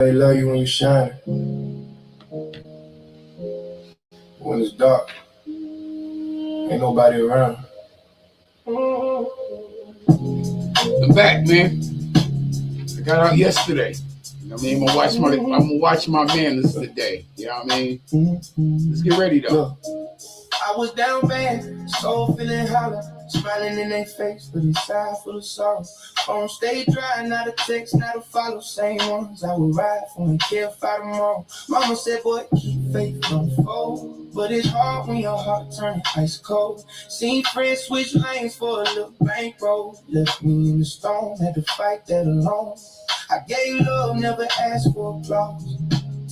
They love you when you shine. When it's dark, ain't nobody around. I'm back, man. I got out yesterday. You know what I mean? I'm gonna watch my man this today. You know what I mean? Let's get ready though. I was down bad, soul feeling hollow, smiling in their face, but inside full of sorrow. Phone stay dry, not a text, not a follow, same ones I would ride for and care for tomorrow. Mama said, boy, keep faith, don't fold. But it's hard when your heart turns ice cold. Seen friends switch lanes for a little bankroll. Left me in the storm, had to fight that alone. I gave love, never asked for applause.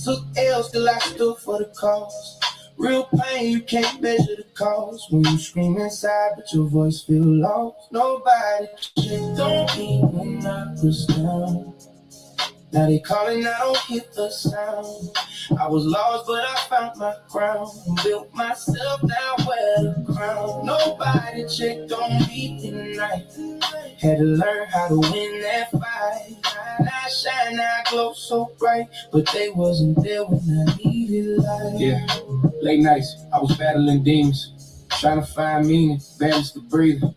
Took L's till I stood for the cause. Real pain, you can't measure the cost. When you scream inside, but your voice feel lost. Nobody checked on me when I was down. Now they calling, I don't hear the sound. I was lost, but I found my ground. Built myself down where the crown. Nobody checked on me tonight. Had to learn how to win that fight. I shine, I glow so bright, but they wasn't there when I needed light. Yeah, late nights, I was battling demons, trying to find meaning, balance the breathing.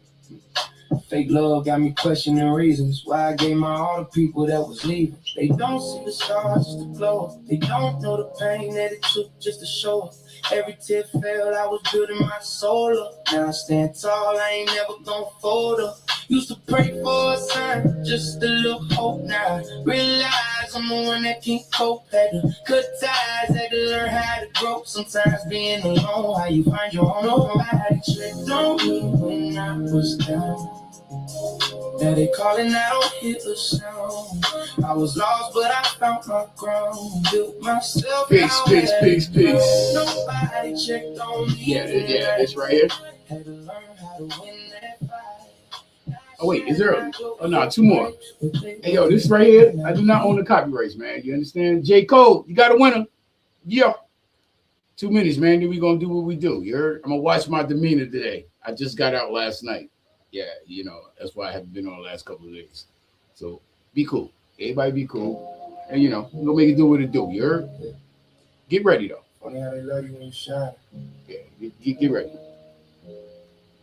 Fake love got me questioning reasons why I gave my all to people that was leaving. They don't see the stars, just the glow up. They don't know the pain that it took just to show up. Every tear fell, I was building my soul up. Now I stand tall, I ain't never gonna fold up. Used to pray for a sign, just to look hope now. Realize I'm the one that can't cope. Had to cut ties, had to learn how to grow. Sometimes being alone, how you find your own. Nobody checked on me when I was down. Now they calling, I don't hear a sound. I was lost, but I found my ground. Built myself. Peace. Nobody checked on me. Yeah, it's right here. Had to learn how to win that fight. Oh wait, is there? Oh no, two more. Hey yo, this right here, I do not own the copyrights, man. You understand? J. Cole, you got a winner. Yeah. 2 minutes, man. Then we gonna do what we do. You heard? I'm gonna watch my demeanor today. I just got out last night. Yeah, you know, that's why I haven't been on the last couple of days. So be cool. Everybody be cool. And you know, we're gonna make it do what it do. You heard? Get ready though. Funny how they love you when you shine. Yeah, get ready.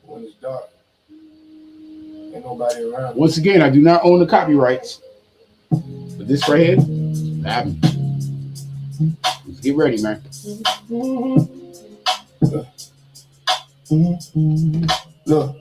When it's dark, ain't nobody around. Once again, I do not own the copyrights. But this right here, I have them. Let's get ready, man. Look,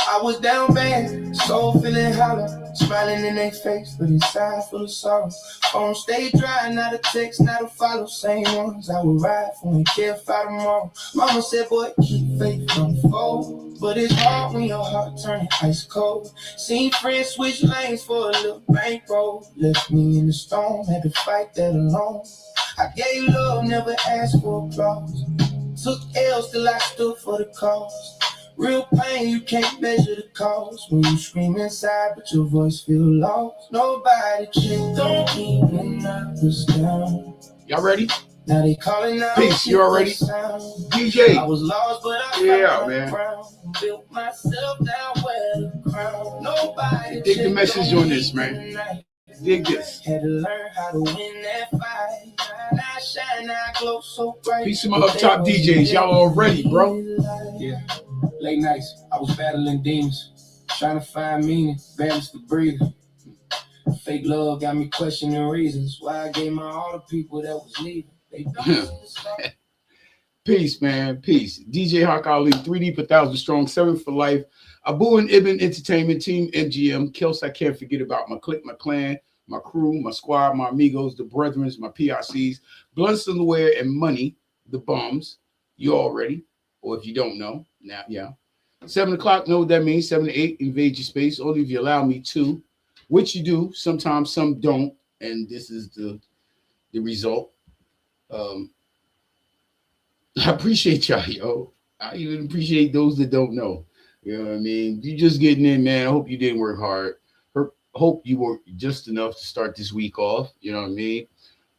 I was down bad, soul feeling hollow, smiling in their face, but inside full of sorrow. Phone stay dry, not a text, not a follow, same ones I would ride for and care for tomorrow. Mama said, boy, keep faith, don't fold. But it's hard when your heart turns ice cold. Seen friends switch lanes for a little bankroll. Left me in the storm, had to fight that alone. I gave love, never asked for applause. Took L's till I stood for the cause. Real pain, you can't measure the cost. When you scream inside, but your voice feel lost. Nobody checked on me when I was down. Y'all ready? Now they calling out. Peace, you already? DJ. I was lost, but I found my crown. Built myself down where the crown. Nobody dig the message on this, man. Dig this. Had to learn how to win that fight. I shine, I glow so bright. Peace to my up top DJs. Y'all all ready, bro? Yeah. Late nights, I was battling demons, trying to find meaning, balance the breathing. Fake love got me questioning reasons why I gave my all to people that was leaving. They don't Peace, man. Peace. DJ Hawk Ali, 3D per 1,000 strong, 7 for life. Abu and Ibn Entertainment, Team MGM. Kels, I can't forget about my clique, my clan, my crew, my squad, my amigos, the brethrens, my PRCs, Blunt Silverware, and Money, the bums. You already, or if you don't know, now, yeah. 7 o'clock, know what that means. 7 to 8, invade your space, only if you allow me to, which you do. Sometimes some don't, and this is the result. I appreciate y'all, yo. I even appreciate those that don't know. You know what I mean? You just getting in, man. I hope you didn't work hard. Hope you worked just enough to start this week off. You know what I mean?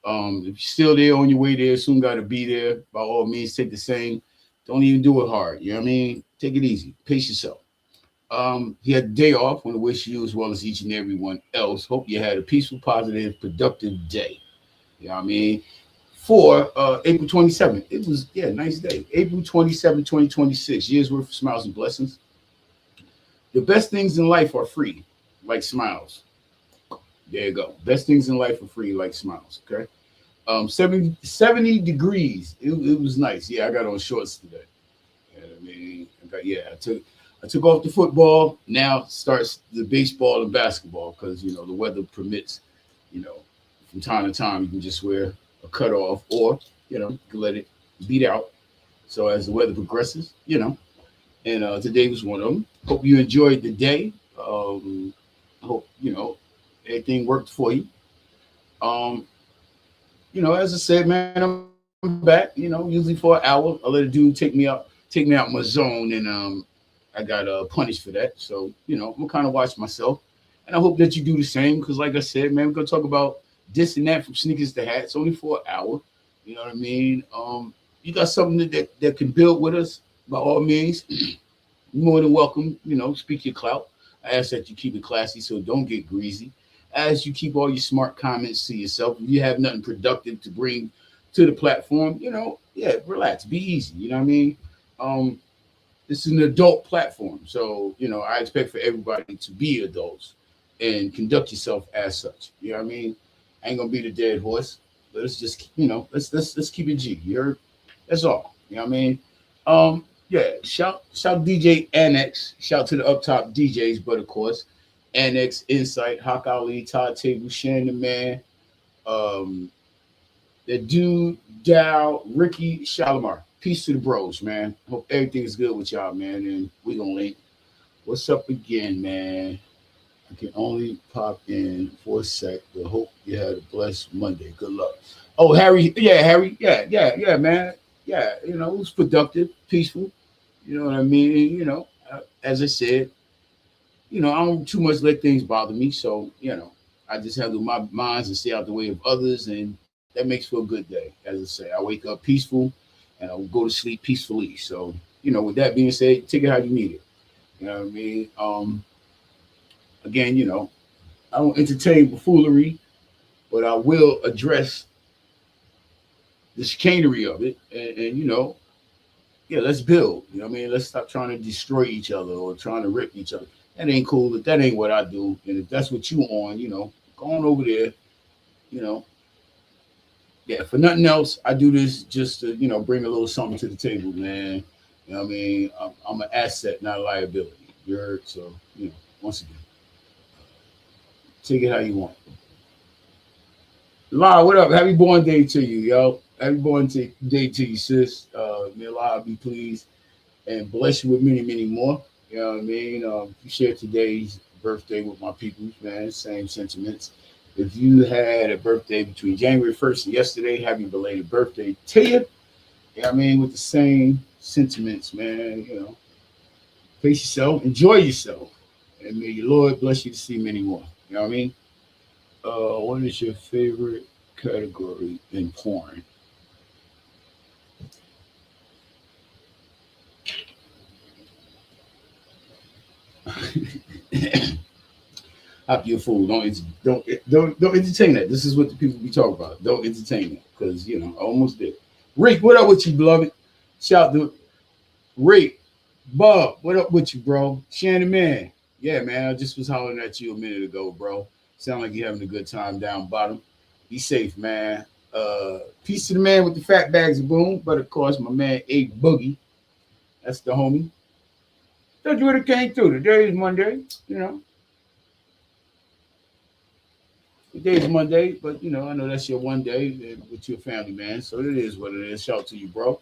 If you're still there on your way there, soon got to be there. By all means, take the same. Don't even do it hard. You know what I mean? Take it easy. Pace yourself. He had a day off. Want to wish you as well as each and everyone else. Hope you had a peaceful, positive, productive day. You know what I mean? For April 27th. It was, yeah, nice day. April 27th, 2026. Years worth of smiles and blessings. The best things in life are free, like smiles. There you go. Best things in life are free, like smiles. Okay. 70 degrees. It was nice. Yeah, I got on shorts today. You know what I mean? I took off the football. Now starts the baseball and basketball because the weather permits. You know, from time to time you can just wear a cutoff, or you can let it beat out. So as the weather progresses, and today was one of them. Hope you enjoyed the day. Hope everything worked for you. Um, as I said, man, I'm back. Usually for an hour, I let a dude take me out my zone, and I got punished for that. So I'm gonna kind of watch myself, and I hope that you do the same. Because, like I said, man, we're gonna talk about this and that from sneakers to hats, only for an hour. You know what I mean? You got something that can build with us, by all means, you're more than welcome. Speak your clout. I ask that you keep it classy, so don't get greasy. As you keep all your smart comments to yourself, if you have nothing productive to bring to the platform, yeah, relax, be easy. You know what I mean? Um, this is an adult platform, so I expect for everybody to be adults and conduct yourself as such. You know what I mean? I ain't gonna be the dead horse. Let's just let's keep it G. You heard? That's all. You know what I mean? Yeah. Shout DJ Annex. Shout to the up top DJs, but of course, Annex, Insight, Hawk Ali, Todd Table, Shannon Man, um, the dude Dow, Ricky Shalimar. Peace to the bros, man. Hope everything is good with y'all, man. And we gonna link. What's up again, man? I can only pop in for a sec, but hope you had a blessed Monday. Good luck. Oh, Harry, yeah, Harry, yeah, man. Yeah, it was productive, peaceful. You know what I mean? As I said, I don't too much let things bother me. So, I just handle my minds and stay out the way of others. And that makes for a good day. As I say, I wake up peaceful and I'll go to sleep peacefully. So, with that being said, take it how you need it. You know what I mean? Again, I don't entertain buffoonery, but I will address the chicanery of it. And yeah, let's build. You know what I mean? Let's stop trying to destroy each other or trying to rip each other. That ain't cool. That ain't what I do. And if that's what you on, go on over there. You know, yeah. For nothing else, I do this just to bring a little something to the table, man. You know what I mean? I'm an asset, not a liability. You heard? So once again, take it how you want. La, what up? Happy born day to you, yo. Happy day to you, sis. May Allah be pleased and bless you with many, many more. You know what I mean? You share today's birthday with my people, man. Same sentiments. If you had a birthday between January 1st and yesterday, happy belated birthday to you. You know what I mean? With the same sentiments, man. Face yourself, enjoy yourself, and may your Lord bless you to see many more. You know what I mean? What is your favorite category in porn? Hop your fool. Don't entertain that. This is what the people be talking about. Don't entertain it because I almost did. Rick, what up with you, beloved? Shout to Rick, Bob. What up with you, bro? Shannon, man. Yeah, man. I just was hollering at you a minute ago, bro. Sound like you're having a good time down bottom. Be safe, man. Peace to the man with the fat bags of boom. But of course, my man A Boogie. That's the homie. Thought you would have came through. Today is Monday. Today is Monday, but I know that's your one day with your family, man. So it is what it is. Shout to you, bro.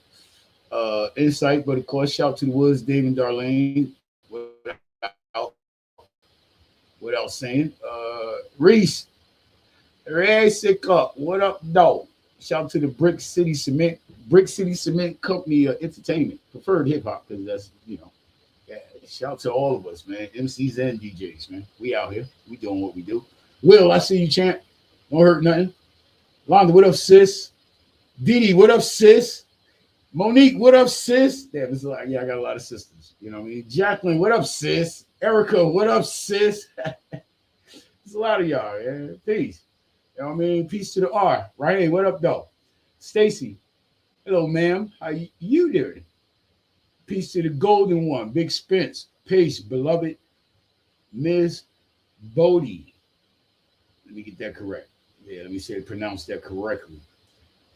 Insight, but of course, shout to the Woods, Dave and Darlene. Without saying, Reese, Sick up. What up, dog? Shout to the Brick City Cement Company Entertainment, preferred hip hop, because that's yeah. Shout to all of us, man. MCs and DJs, man. We out here. We doing what we do. Will, I see you, champ. Don't hurt nothing. Londa, what up, sis? Didi, what up, sis? Monique, what up, sis? Damn, it's like, yeah, I got a lot of sisters. You know what I mean? Jacqueline, what up, sis? Erica, what up, sis? There's a lot of y'all, yeah. Peace. You know what I mean? Peace to the R. Right? Hey, what up, though? Stacy. Hello, ma'am. How you doing? Peace to the golden one. Big Spence. Peace, beloved Ms. Bodie. Let me get that correct. Yeah, let me say pronounce that correctly.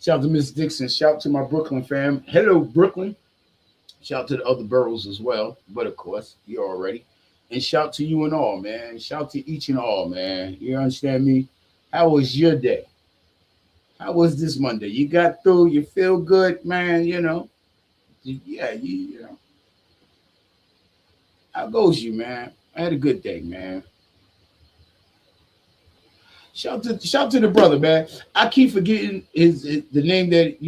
Shout out to Miss Dixon. Shout out to my Brooklyn fam. Hello, Brooklyn. Shout out to the other boroughs as well. But of course, you already. And shout to you and all, man. Shout to each and all, man. You understand me? How was your day? How was this Monday? You got through? You feel good, man? You know? Yeah, you know. How goes you, man? I had a good day, man. Shout to the brother, man. I keep forgetting his the name that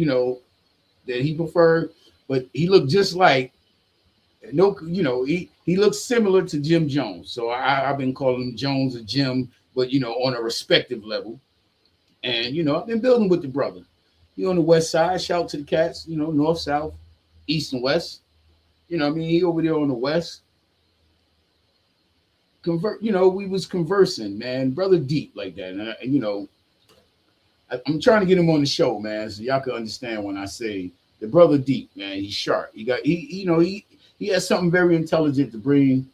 that he preferred, but he looked just like no, he looks similar to Jim Jones. So I've been calling him Jones or Jim, but on a respective level. And I've been building with the brother. He on the west side. Shout to the cats. North, south, east, and west. I mean, he over there on the west. We was conversing, man, brother deep like that. And I'm trying to get him on the show, man, so y'all can understand when I say the brother deep, man. He's sharp. He has something very intelligent to bring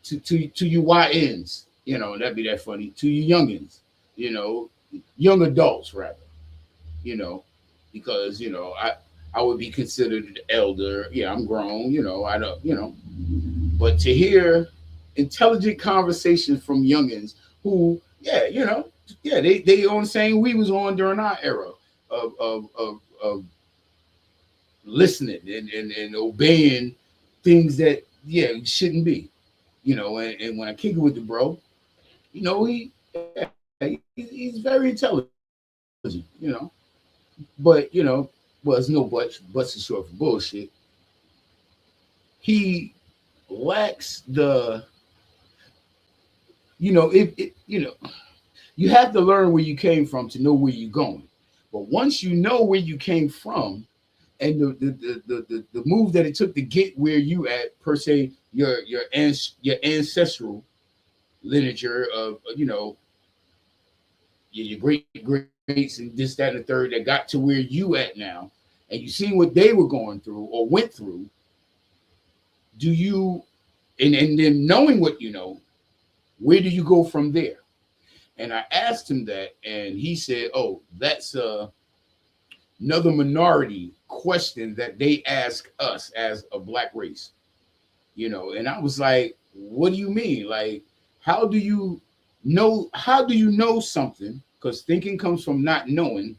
to you YNs. That'd be that funny to you youngins. Young adults rather. Because I would be considered elder. Yeah, I'm grown. I don't. But to hear intelligent conversations from youngins who, they on the same we was on during our era of listening and obeying things that shouldn't be. And when I kick it with the bro, he's very intelligent, but well, it's no buts is short for bullshit. He lacks the you have to learn where you came from to know where you're going. But once you know where you came from and the move that it took to get where you at, per se, your ancestral lineage of your great greats and this, that, and the third that got to where you at now, and you see what they were going through or went through, do you and then knowing what where do you go from there? And I asked him that, and he said, "Oh, that's another minority question that they ask us as a black race." And I was like, "What do you mean? Like, how do you know something? Because thinking comes from not knowing,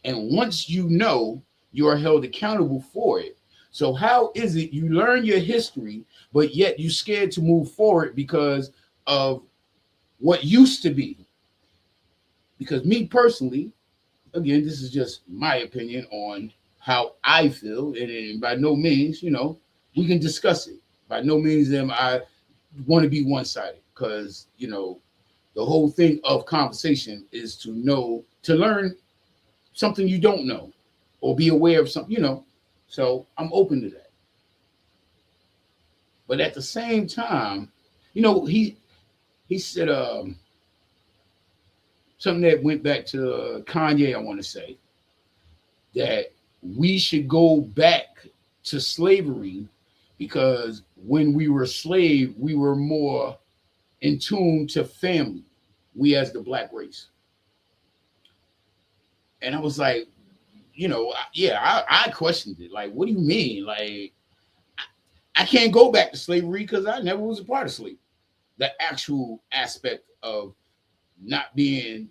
and once you know, you are held accountable for it. So how is it you learn your history, but yet you scared to move forward because of what used to be?" Because me personally, again, this is just my opinion on how I feel, and by no means, we can discuss it. By no means am I want to be one-sided, because the whole thing of conversation is to learn something you don't know, or be aware of something, So I'm open to that. But at the same time, he said something that went back to Kanye, I want to say, that we should go back to slavery because when we were slaves, we were more in tune to family, we as the black race. And I was like, I questioned it. Like, what do you mean? Like, I can't go back to slavery because I never was a part of slavery. The actual aspect of not being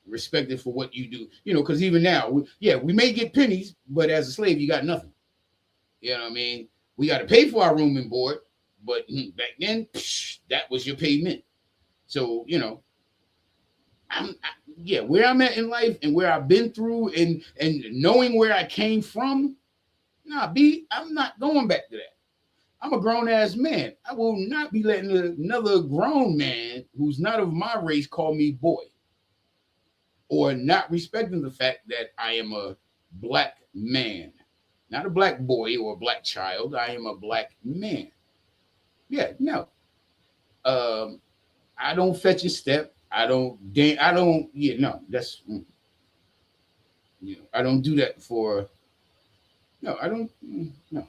respected for what you do, because even now, we may get pennies, but as a slave, you got nothing. You know what I mean? We got to pay for our room and board, but back then, that was your payment. So, where I'm at in life and where I've been through and knowing where I came from, I'm not going back to that. I'm a grown ass man. I will not be letting another grown man who's not of my race call me boy, or not respecting the fact that I am a black man, not a black boy or a black child. I am a black man. Yeah, no. I don't fetch a step. I don't, yeah, no, that's, I don't do that for, no, I don't, no,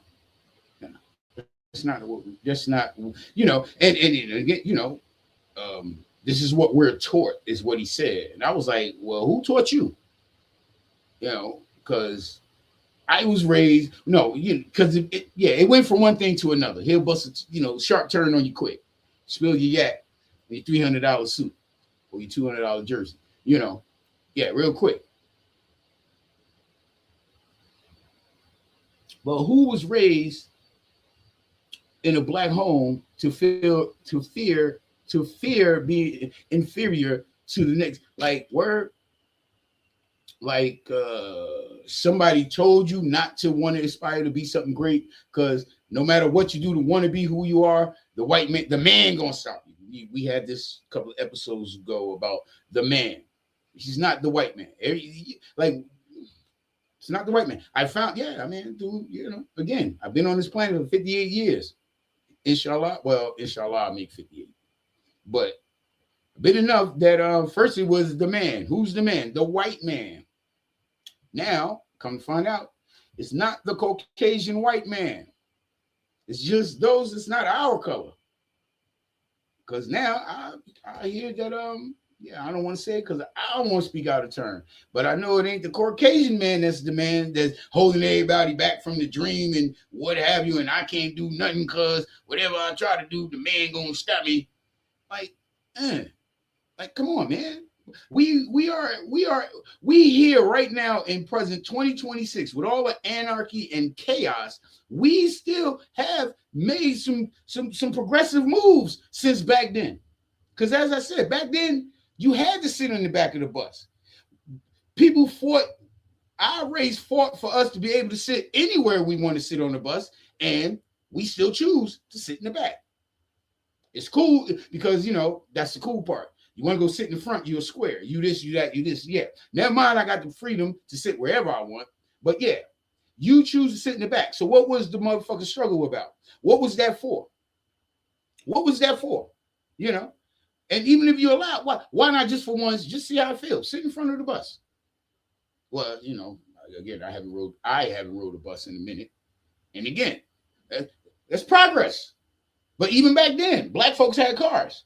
no, that's not what, that's not, and again, this is what we're taught, is what he said. And I was like, well, who taught you? Because I was raised, no, because it went from one thing to another. He'll bust a, sharp turn on you quick, spill your yak, your $300 suit or your $200 jersey, real quick. But who was raised in a black home to fear being inferior to the next, like word, like somebody told you not to want to aspire to be something great, because no matter what you do to want to be who you are, the man gonna stop you. We had this a couple of episodes ago about the man. He's not the white man. Like, it's not the white man. I found, dude, again, I've been on this planet for 58 years. Inshallah, I'll make 58. But been enough that first it was the man. Who's the man? The white man. Now, come to find out, it's not the Caucasian white man. It's just those that's not our color. Because now I hear that I don't want to say it because I don't want to speak out of turn. But I know it ain't the Caucasian man that's the man that's holding everybody back from the dream and what have you, and I can't do nothing because whatever I try to do, the man gonna stop me. Like, come on, man. We here right now in present 2026 with all the anarchy and chaos. We still have made some progressive moves since back then. Because as I said, back then you had to sit in the back of the bus. People fought. Our race fought for us to be able to sit anywhere we want to sit on the bus, and we still choose to sit in the back. It's cool because that's the cool part. You want to go sit in the front, you're a square. You this, you that, you this. Yeah. Never mind, I got the freedom to sit wherever I want. But yeah, you choose to sit in the back. So what was the motherfucking struggle about? What was that for? What was that for? And even if you're allowed, why not just for once, just see how it feels? Sit in front of the bus. Well, again, I haven't rode a bus in a minute. And again, that's progress. But even back then, black folks had cars.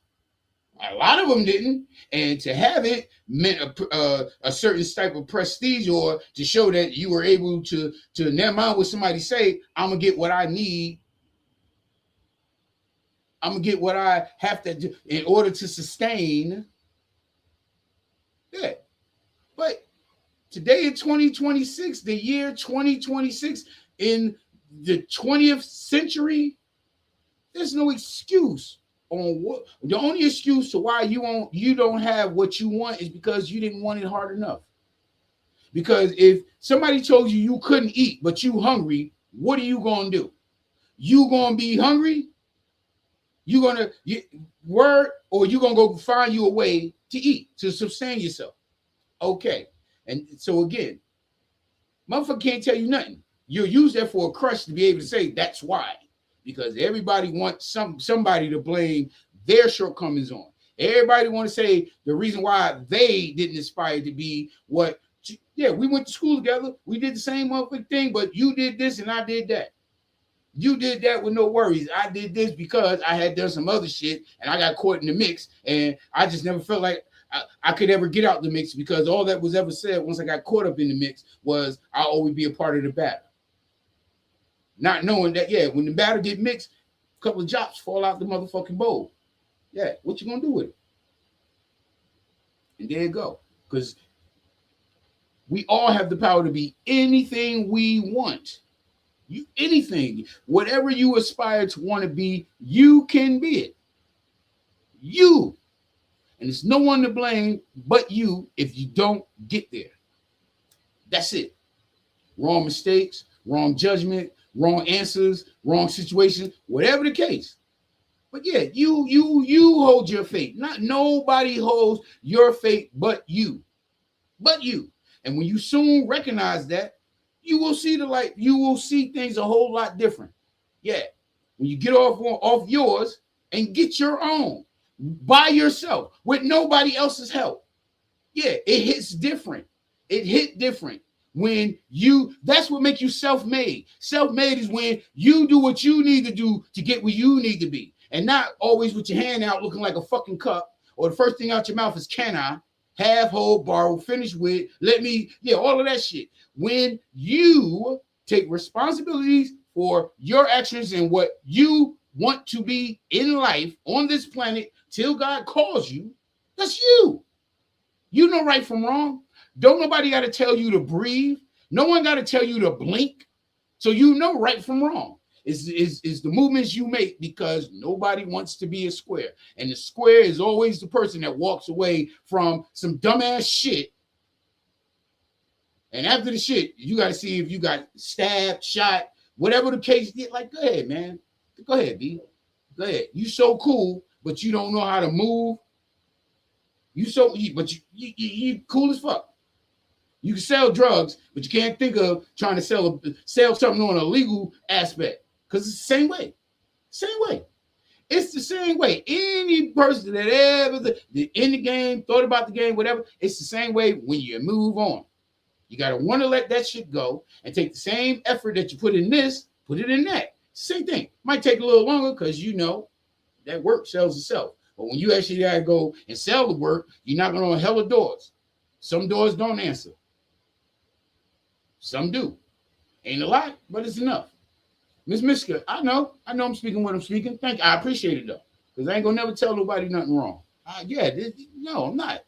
A lot of them didn't, and to have it meant a certain type of prestige, or to show that you were able to never mind what somebody say. I'm gonna get what I need. I'm gonna get what I have to do in order to sustain. Yeah, but today in 2026, the year 2026, in the 20th century, there's no excuse. On what the only excuse to why you don't have what you want is because you didn't want it hard enough. Because if somebody told you couldn't eat but you hungry, what are you gonna do? You gonna be hungry? You gonna or you gonna go find you a way to eat, to sustain yourself? Okay, and so again, motherfucker can't tell you nothing. You'll use that for a crush to be able to say that's why. Because everybody wants somebody to blame their shortcomings on. Everybody want to say the reason why they didn't aspire to be what. Yeah, we went to school together. We did the same motherfucking thing, but you did this and I did that. You did that with no worries. I did this because I had done some other shit and I got caught in the mix, and I just never felt like I could ever get out the mix, because all that was ever said once I got caught up in the mix was I'll always be a part of the battle. Not knowing that, when the batter get mixed, a couple of drops fall out the motherfucking bowl. Yeah, what you gonna do with it? And there you go. Because we all have the power to be anything we want. Anything, whatever you aspire to want to be, you can be it. You. And there's no one to blame but you if you don't get there. That's it. Wrong mistakes, wrong judgment, wrong answers, wrong situation, whatever the case. But yeah, you hold your fate. Not nobody holds your fate but you. But you. And when you soon recognize that, you will see the light. You will see things a whole lot different. Yeah. When you get off yours and get your own. by yourself with nobody else's help. Yeah, it hits different. It hit different when you, that's what makes you self-made. Self-made is when you do what you need to do to get where you need to be, and not always with your hand out looking like a fucking cup, or the first thing out your mouth is can I, half whole, borrow, finish with, let me, yeah, all of that shit. When you take responsibilities for your actions and what you want to be in life on this planet till God calls you, that's you. You know right from wrong. Don't nobody got to tell you to breathe. No one got to tell you to blink. So you know right from wrong. Is the movements you make, because nobody wants to be a square. And the square is always the person that walks away from some dumbass shit. And after the shit, you got to see if you got stabbed, shot, whatever the case. Like, go ahead, man. Go ahead, B. Go ahead. You so cool, but you don't know how to move. But you cool as fuck. You can sell drugs, but you can't think of trying to sell something on a legal aspect, because it's the same way. Same way. It's the same way. Any person that ever in the game, thought about the game, whatever, it's the same way when you move on. You got to want to let that shit go and take the same effort that you put in this, put it in that. Same thing. Might take a little longer because you know that work sells itself. But when you actually got to go and sell the work, you're knocking on hella doors. Some doors don't answer. Some do. Ain't a lot, but it's enough. Miss Miska, I know I'm speaking what I'm speaking. Thank you. I appreciate it, though, because I ain't going to never tell nobody nothing wrong. No, I'm not.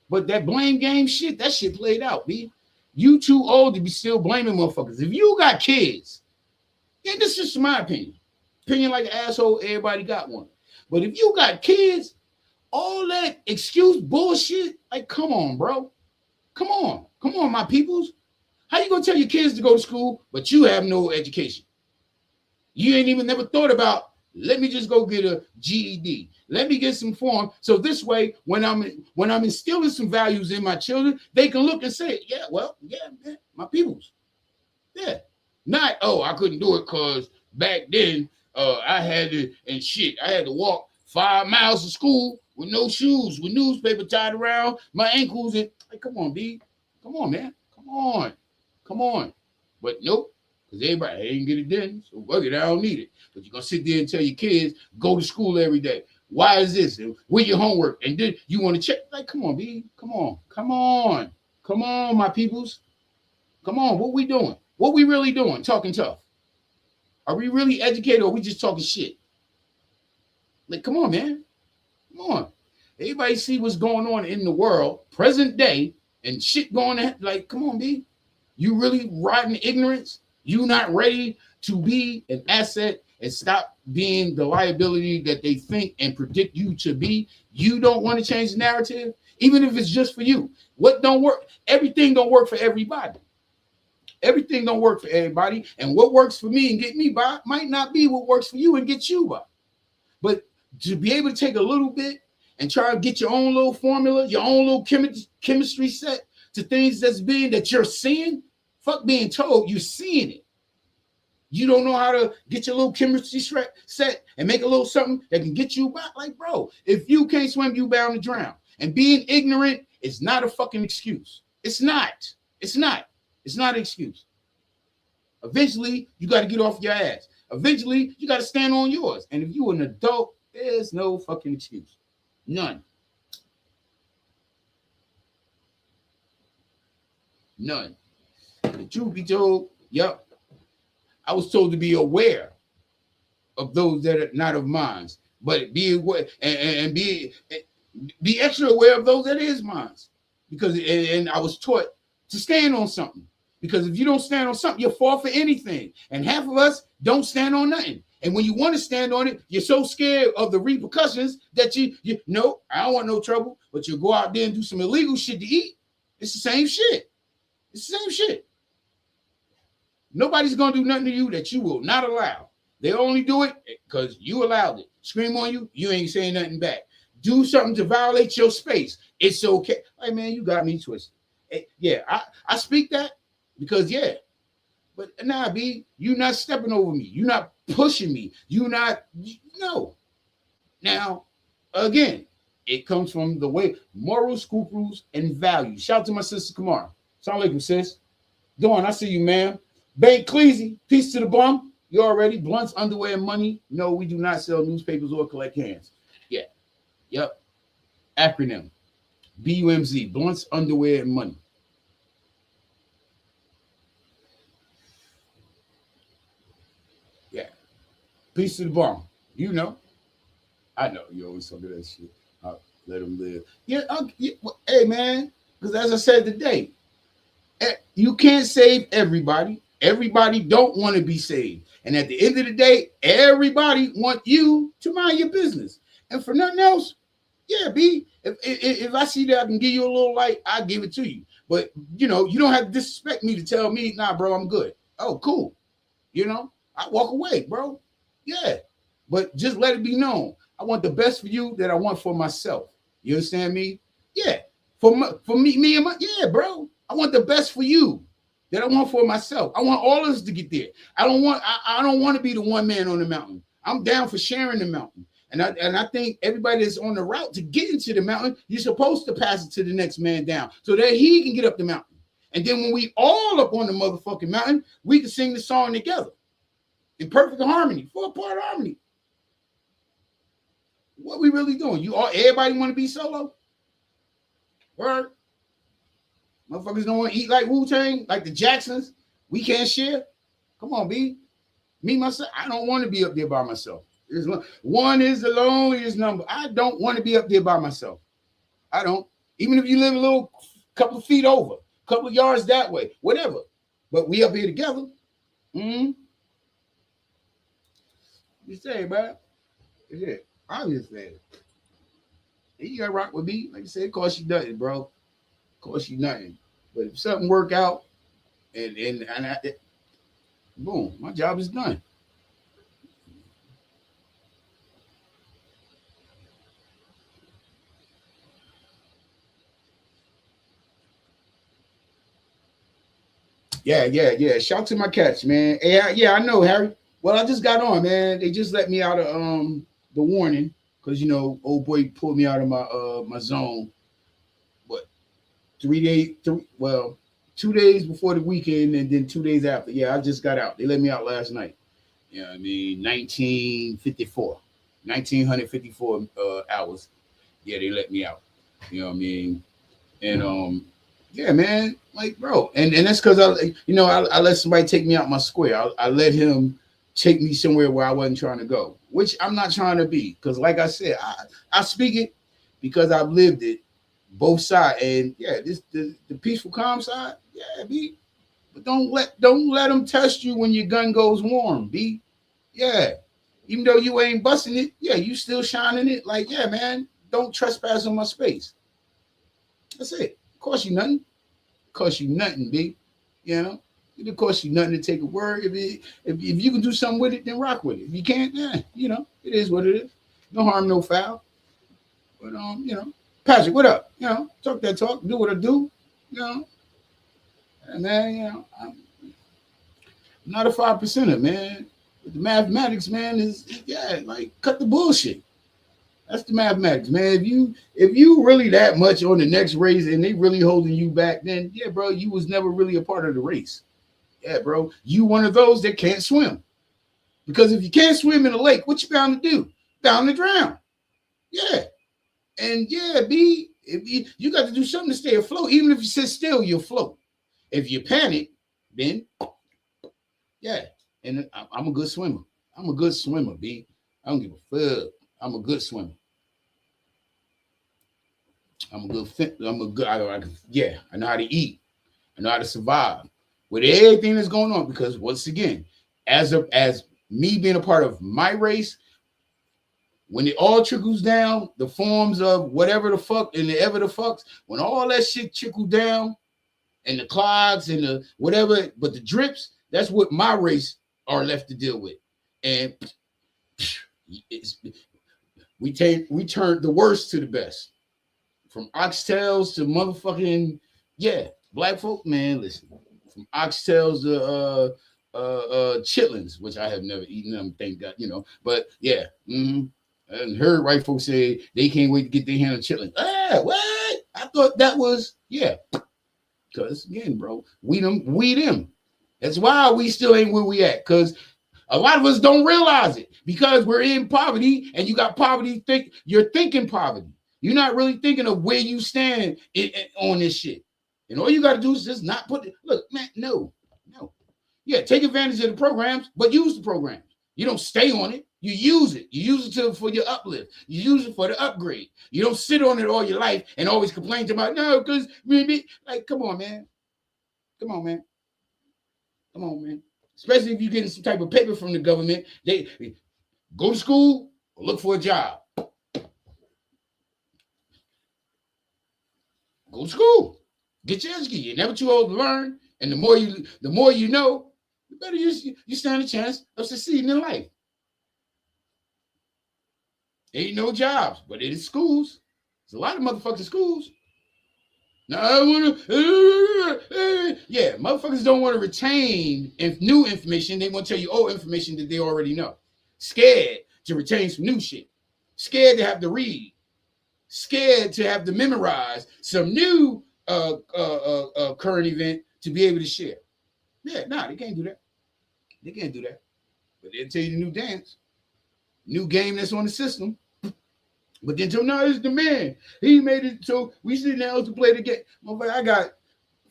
But that blame game shit, that shit played out, B. You too old to be still blaming motherfuckers. If you got kids, yeah, this is just my opinion. Opinion like an asshole, everybody got one. But if you got kids, all that excuse bullshit, like, come on, bro. Come on, my peoples. How you gonna tell your kids to go to school, but you have no education? You ain't even never thought about, let me just go get a GED. Let me get some form. So this way, when I'm instilling some values in my children, they can look and say, yeah, my peoples. Yeah. Not, I couldn't do it because back then I had to walk 5 miles to school with no shoes, with newspaper tied around my ankles. And like, come on, B. Come on, man. Come on. But nope, because everybody ain't get it done. So fuck it, I don't need it. But you're going to sit there and tell your kids, go to school every day. Why is this? Where your homework? And then you want to check. Like, come on, B. Come on, my peoples. Come on, what we doing? What we really doing? Talking tough. Are we really educated, or are we just talking shit? Like, come on, man. Come on. Everybody see what's going on in the world, present day, and shit going on. Like, come on, B. You really riding ignorance? You not ready to be an asset and stop being the liability that they think and predict you to be? You don't want to change the narrative, even if it's just for you. What don't work? Everything don't work for everybody. Everything don't work for everybody. And what works for me and get me by might not be what works for you and get you by. But to be able to take a little bit and try to get your own little formula, your own little chemistry set to things that you're seeing, fuck being told, you're seeing it. You don't know how to get your little chemistry set and make a little something that can get you by. Like, bro, if you can't swim, you bound to drown. And being ignorant is not a fucking excuse. It's not. It's not an excuse. Eventually, you got to get off your ass. Eventually, you got to stand on yours. And if you're an adult, there's no fucking excuse. None. The truth be told, yep, I was told to be aware of those that are not of mine, but be aware and be extra aware of those that is mine. Because and I was taught to stand on something. Because if you don't stand on something, you'll fall for anything. And half of us don't stand on nothing. And when you want to stand on it, you're so scared of the repercussions that you no, I don't want no trouble, but you'll go out there and do some illegal shit to eat. It's the same shit. It's the same shit. Nobody's going to do nothing to you that you will not allow. They only do it because you allowed it. Scream on you, you ain't saying nothing back. Do something to violate your space. It's okay. Hey, man, you got me twisted. Yeah, I speak that because, yeah. But nah, B, you not stepping over me. You not pushing me. You not, no. Now, Again, it comes from the way moral scruples and values. Shout out to my sister Kamara. Sound like sis. Dawn, I see you, man. Bank Cleasy, peace to the bum. You already blunts, underwear, and money. No, we do not sell newspapers or collect hands. Yeah. Yep. Acronym. BUMZ. Blunts, underwear, and money. Yeah. Peace to the bum. You know. I know you always talk that shit. Let them live. Yeah, hey man, because as I said today, you can't save everybody. Everybody don't want to be saved. And at the end of the day, everybody want you to mind your business. And for nothing else, yeah, B, if I see that I can give you a little light, I'll give it to you. But, you know, you don't have to disrespect me to tell me, nah, bro, I'm good. Oh, cool. You know, I walk away, bro. Yeah. But just let it be known. I want the best for you that I want for myself. You understand me? Yeah. For me and my, yeah, bro. I want the best for you that I want for myself. I want all of us to get there. I don't want to be the one man on the mountain. I'm down for sharing the mountain. And I think everybody that's on the route to get into the mountain, you're supposed to pass it to the next man down so that he can get up the mountain. And then when we all up on the motherfucking mountain, we can sing the song together in perfect harmony, 4-part harmony. What we really doing? Everybody want to be solo? Word? Motherfuckers don't want to eat like Wu-Tang, like the Jacksons. We can't share. Come on, B. Me, myself, I don't want to be up there by myself. One is the loneliest number. I don't want to be up there by myself. I don't. Even if you live a little couple of feet over, couple of yards that way, whatever. But we up here together. You say, bro. It's it. Obviously. You gotta rock with me. Like I said, it costs you nothing, bro. Cost you nothing. But if something work out and boom, my job is done. Yeah. Shout out to my cats, man. Yeah, I know, Harry. Well, I just got on, man. They just let me out of the warning because you know, old boy pulled me out of my zone. What 2 days before the weekend and then 2 days after. Yeah, I just got out. They let me out last night. You know what I mean? 1954 hours. Yeah, they let me out. You know what I mean? And yeah, man, like bro, and that's because I let somebody take me out my square. I let him take me somewhere where I wasn't trying to go, which I'm not trying to be. Because like I said, I speak it because I've lived it, both sides. And yeah, the peaceful, calm side, yeah, B. But don't let them test you when your gun goes warm, B. Yeah. Even though you ain't busting it, yeah, you still shining it. Like, yeah, man, don't trespass on my space. That's it. Cost you nothing. Cost you nothing, B. You know, it cost you nothing to take a word. If you can do something with it, then rock with it. If you can't, yeah, you know, it is what it is. No harm, no foul. But you know, Patrick, what up? You know, talk that talk, do what I do. You know, and man, you know, I'm not a 5%er, man. But the mathematics, man, is yeah, like cut the bullshit. That's the mathematics, man. If you really that much on the next race and they really holding you back, then yeah, bro, you was never really a part of the race. Yeah, bro, you one of those that can't swim. Because if you can't swim in a lake, what you bound to do? Bound to drown. Yeah, and yeah, B, if you got to do something to stay afloat. Even if you sit still, you'll float. If you panic, then yeah, and I'm a good swimmer. I'm a good swimmer, B. I don't give a fuck. I'm a good swimmer. I'm a good fit. Yeah, I know how to eat. I know how to survive with everything that's going on. Because once again, as me being a part of my race, when it all trickles down, the forms of whatever the fuck and the ever the fucks, when all that shit trickle down and the clogs and the whatever, but the drips, that's what my race are left to deal with. And we turn the worst to the best. From oxtails to motherfucking black folk, man. Listen, from oxtails to chitlins, which I have never eaten them, thank God, you know. But yeah, And heard white folks say they can't wait to get their hand on chitlins. What? I thought that was, yeah. Because again, bro, we them. That's why we still ain't where we at. Because a lot of us don't realize it. Because we're in poverty and you got poverty, you're thinking poverty. You're not really thinking of where you stand on this shit. And all you got to do is just not put it. Look, man, no. Yeah, take advantage of the programs, but use the programs. You don't stay on it. You use it. You use it for your uplift. You use it for the upgrade. You don't sit on it all your life and always complain about, no, because maybe, like, come on, man. Especially if you're getting some type of paper from the government. They go to school or look for a job. Go to school. Get your education. You're never too old to learn. And the more you know, the better you stand a chance of succeeding in life. Ain't no jobs, but it is schools. There's a lot of motherfucking schools. Now I want to, yeah, motherfuckers don't want to retain new information. They want to tell you old information that they already know. Scared to retain some new shit. Scared to have to read. Scared to have to memorize some new current event to be able to share. Yeah, they can't do that. They can't do that. But they'll tell you the new dance, new game that's on the system. But then till now, it's the man. He made it so we sit down to play the game. I got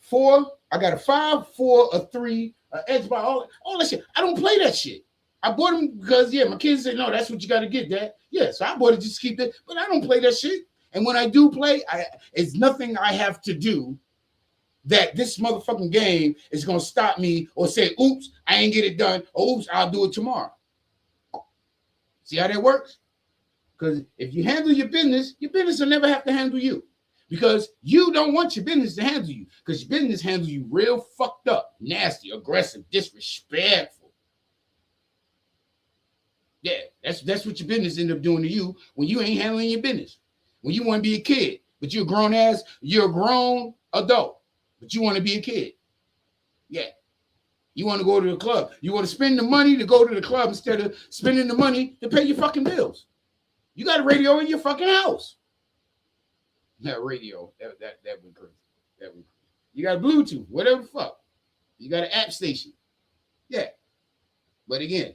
4, I got a 5, 4, a 3, an Xbox, all that shit. I don't play that shit. I bought them because, my kids said, no, that's what you got to get, Dad. Yeah, so I bought it just to keep it. But I don't play that shit. And when I do play, it's nothing I have to do that this motherfucking game is going to stop me or say, oops, I ain't get it done, or oops, I'll do it tomorrow. See how that works? Because if you handle your business will never have to handle you. Because you don't want your business to handle you. Because your business handles you real fucked up, nasty, aggressive, disrespectful. Yeah, that's what your business end up doing to you when you ain't handling your business. When you want to be a kid, but you're a grown adult, but you want to be a kid. Yeah. You want to go to the club. You want to spend the money to go to the club instead of spending the money to pay your fucking bills. You got a radio in your fucking house. That radio, that went crazy. You got Bluetooth, whatever the fuck. You got an app station. Yeah. But again,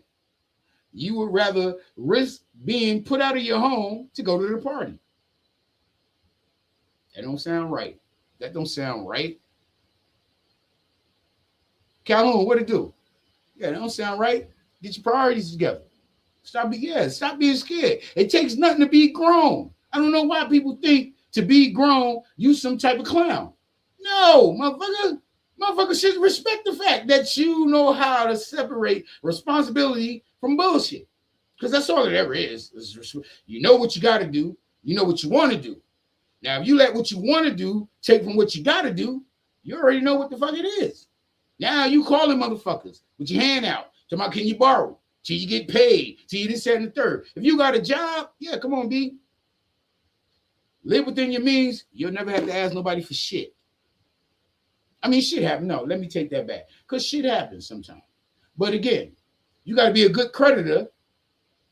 you would rather risk being put out of your home to go to the party. That don't sound right. Calhoun, what it do? Yeah, that don't sound right. Get your priorities together. Stop being scared. It takes nothing to be grown. I don't know why people think to be grown, you some type of clown. No, motherfucker should respect the fact that you know how to separate responsibility from bullshit. Because that's all it ever is. You know what you got to do. You know what you want to do. Now, if you let what you want to do take from what you got to do, you already know what the fuck it is. Now you calling motherfuckers with your hand out. Talking about, can you borrow? Till you get paid. Till you this, that, and the third. If you got a job, yeah, come on, B. Live within your means. You'll never have to ask nobody for shit. I mean, shit happens. No, let me take that back. Because shit happens sometimes. But again, you got to be a good creditor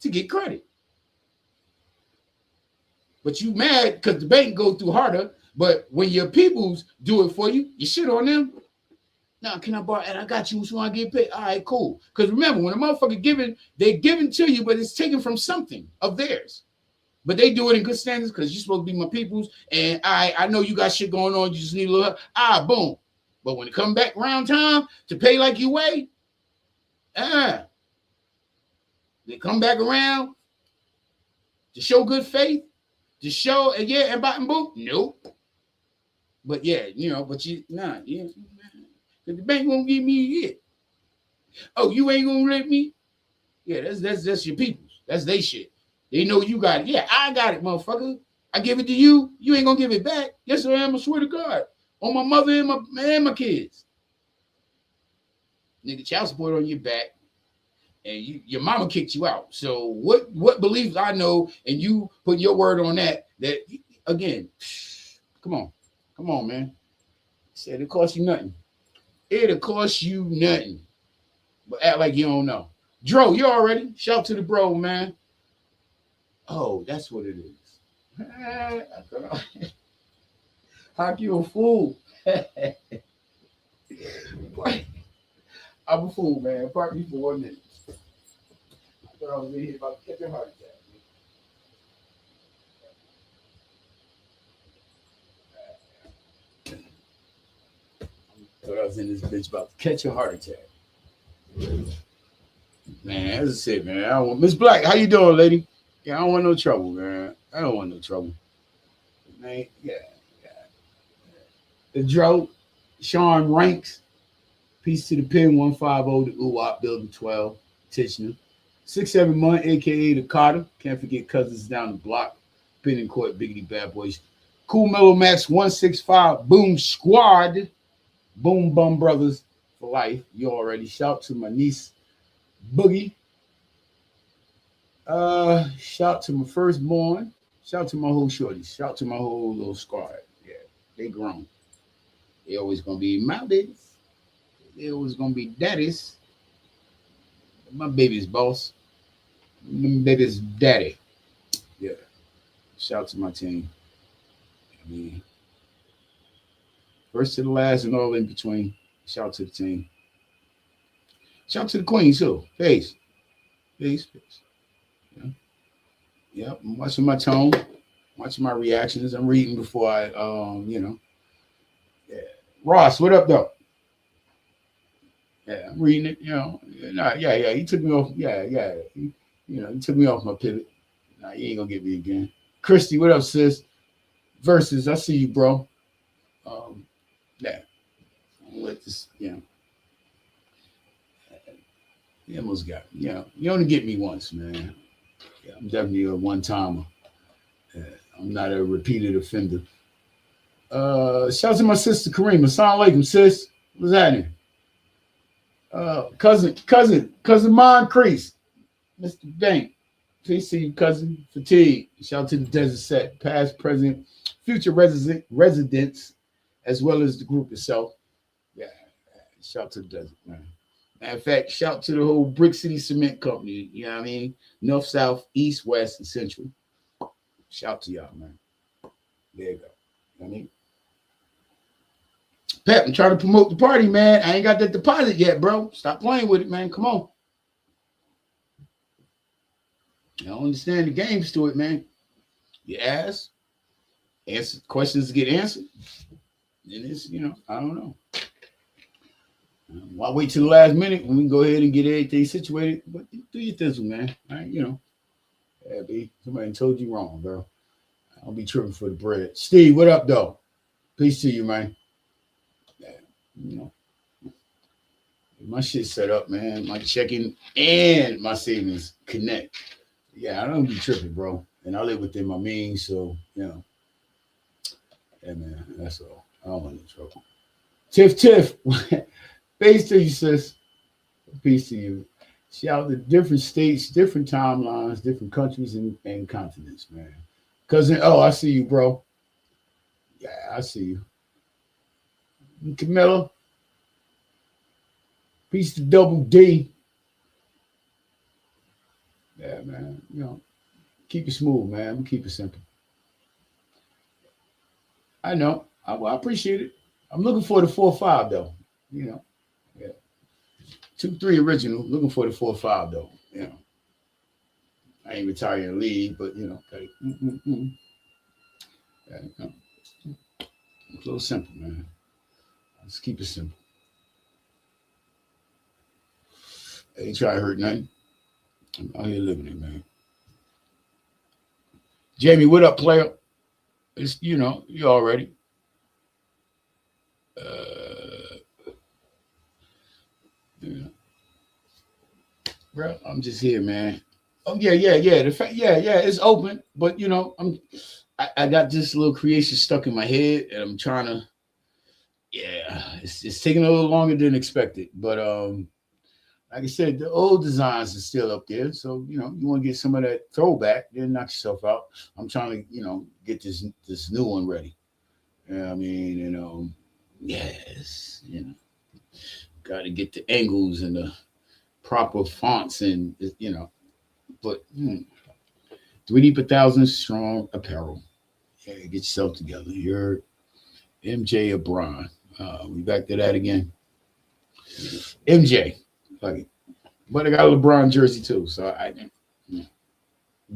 to get credit. But you mad because the bank go through harder. But when your peoples do it for you, you shit on them. Now, can I borrow? And I got you so I get paid. All right, cool. Because remember, when a motherfucker giving, they're giving to you, but it's taken from something of theirs. But they do it in good standards because you're supposed to be my peoples. And I know you got shit going on. You just need a little help. Boom. But when it come back around time to pay like you weigh, they come back around to show good faith, to show, and boom. Nope. But yeah, the bank won't give me it. Oh, you ain't gonna let me? Yeah, that's your peoples. That's they shit. They know you got it. Yeah, I got it, motherfucker. I give it to you. You ain't gonna give it back. Yes, I am. I swear to God. On my mother and my kids. Nigga, child support on your back, and your mama kicked you out. So what beliefs I know, and you put your word on that again? Come on, man. Said it cost you nothing. It'll cost you nothing. But act like you don't know. Dro, you already? Shout to the bro, man. Oh, that's what it is. How you a fool? I'm a fool, man. Pardon me for 1 minute. I thought I was in here about to catch a heart attack. Thought I was in this bitch about to catch a heart attack. Man, that's it, man. I don't want Miss Black. How you doing, lady? Yeah, I don't want no trouble, man. I don't want no trouble, man. Yeah, yeah. The drought. Sean Ranks. Peace to the pin 150 to UWAP Building 12, Tishner. 671, aka the Carter. Can't forget cousins down the block. Pin in court, Biggity Bad Boys. Cool Mellow Max 165, Boom Squad. Boom Bum Brothers for life. You already shout to my niece Boogie. Shout to my firstborn. Shout to my whole shorties. Shout to my whole little squad. Yeah, they grown. They always gonna be my babies. They always gonna be daddies. My baby's boss. My baby's daddy. Yeah. Shout to my team. I mean, first to the last and all in between. Shout to the team. Shout to the queen too. Peace. Peace. Peace. Yeah. Yep. I'm watching my tone, watching my reactions. I'm reading before I Yeah. Ross, what up though? Yeah, I'm reading it, yeah. He took me off. Yeah. He took me off my pivot. Nah, he ain't gonna get me again. Christy, what up, sis? Versus, I see you, bro. Yeah. Let this, you almost got me. You only get me once, man. Yeah, I'm definitely a one timer. I'm not a repeated offender. Shout out to my sister Kareem. Assalamu alaikum, sis. What's happening? Cousin Moncrief, Mr. Bank. Peace to you, cousin. Fatigue. Shout out to the Desert Set, past, present, future residents, as well as the group itself. Yeah, shout out to the Desert, man. Matter of fact, shout out to the whole Brick City Cement Company. You know what I mean? North, South, East, West, and Central. Shout out to y'all, man. There you go. You know what I mean? Pep, I'm trying to promote the party, man. I ain't got that deposit yet, bro. Stop playing with it, man. Come on. I don't understand the games to it, man. You ask, answer questions get answered. And it's, I don't know. Why wait till the last minute when we can go ahead and get everything situated? But do your thing, man. All right, Yeah, B. Somebody told you wrong, bro. I'll be tripping for the bread. Steve, what up, though? Peace to you, man. Yeah, my shit set up, man. My checking and my savings connect. Yeah, I don't be tripping, bro. And I live within my means, so yeah, man, that's all. I don't want no trouble. Tiff, peace to you, sis. Peace to you. Shout out to different states, different timelines, different countries and continents, man. Cousin, I see you, bro. Yeah, I see you. Camilla, peace to Double D. Yeah, man. Keep it smooth, man. Keep it simple. I know. I appreciate it. I'm looking for the 4-5 though. Yeah. 2-3 original. Looking for the 4-5 though. I ain't retiring the league, but okay. Yeah, it's a little simple, man. Let's keep it simple. I ain't trying to hurt nothing. I'm out here living it, man. Jamie, what up, player? It's you already. Yeah. Bro, I'm just here, man. Oh yeah. The fact, yeah, it's open, but I got this little creation stuck in my head, and I'm trying to. Yeah, it's taking a little longer than expected, but like I said, the old designs are still up there, so you want to get some of that throwback, then knock yourself out. I'm trying to get this new one ready. Yeah, I mean, yes, got to get the angles and the proper fonts and but 3D per thousand strong apparel. Yeah, get yourself together. You're MJ or Bron. We back to that again. MJ. Fuck it. But I got a LeBron jersey too. So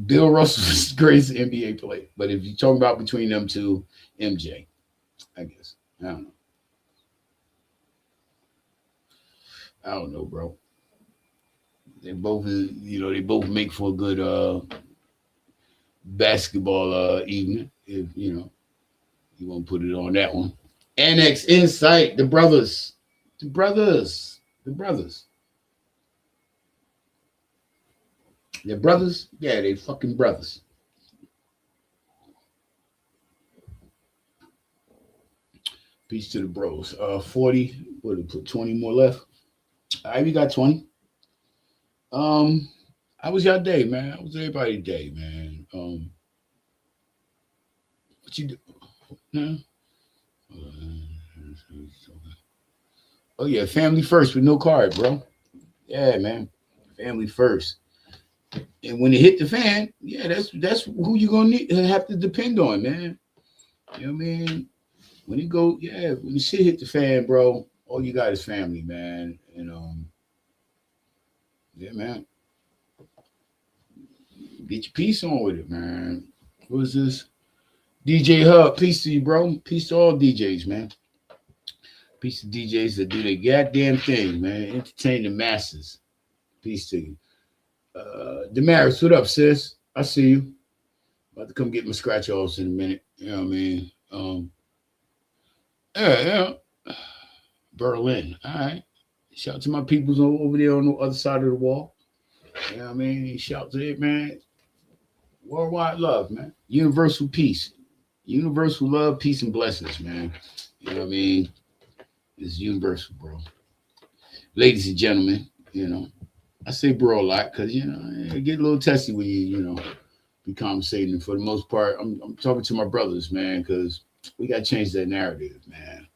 Bill Russell is the greatest NBA player. But if you talk about between them two, MJ, I guess. I don't know. I don't know, bro. They both, they both make for a good basketball evening. If you want to put it on that one. Annex Insight, the brothers, the brothers, the brothers. They're brothers? Yeah, they fucking brothers. Peace to the bros. 40, what did put 20 more left? All right, we got 20. How was your day, man? How was everybody's day, man? What you do? No? Oh yeah, family first with no card, bro. Yeah, man. Family first. And when it hit the fan, yeah, that's who you gonna have to depend on, man. You know what I mean? When the shit hit the fan, bro, all you got is family, man. And yeah, man. Get your piece on with it, man. What's this? DJ Hub, peace to you, bro. Peace to all DJs, man. Peace to DJs that do their goddamn thing, man. Entertain the masses. Peace to you. Damaris, what up, sis? I see you. About to come get my scratch offs in a minute. You know what I mean? Yeah. Berlin. All right. Shout out to my peoples over there on the other side of the wall. You know what I mean? Shout to it, man. Worldwide love, man. Universal peace. Universal love, peace, and blessings, man. You know what I mean? It's universal, bro. Ladies and gentlemen, I say bro a lot because, it get a little testy when you be conversating. And for the most part, I'm talking to my brothers, man, because we got to change that narrative, man.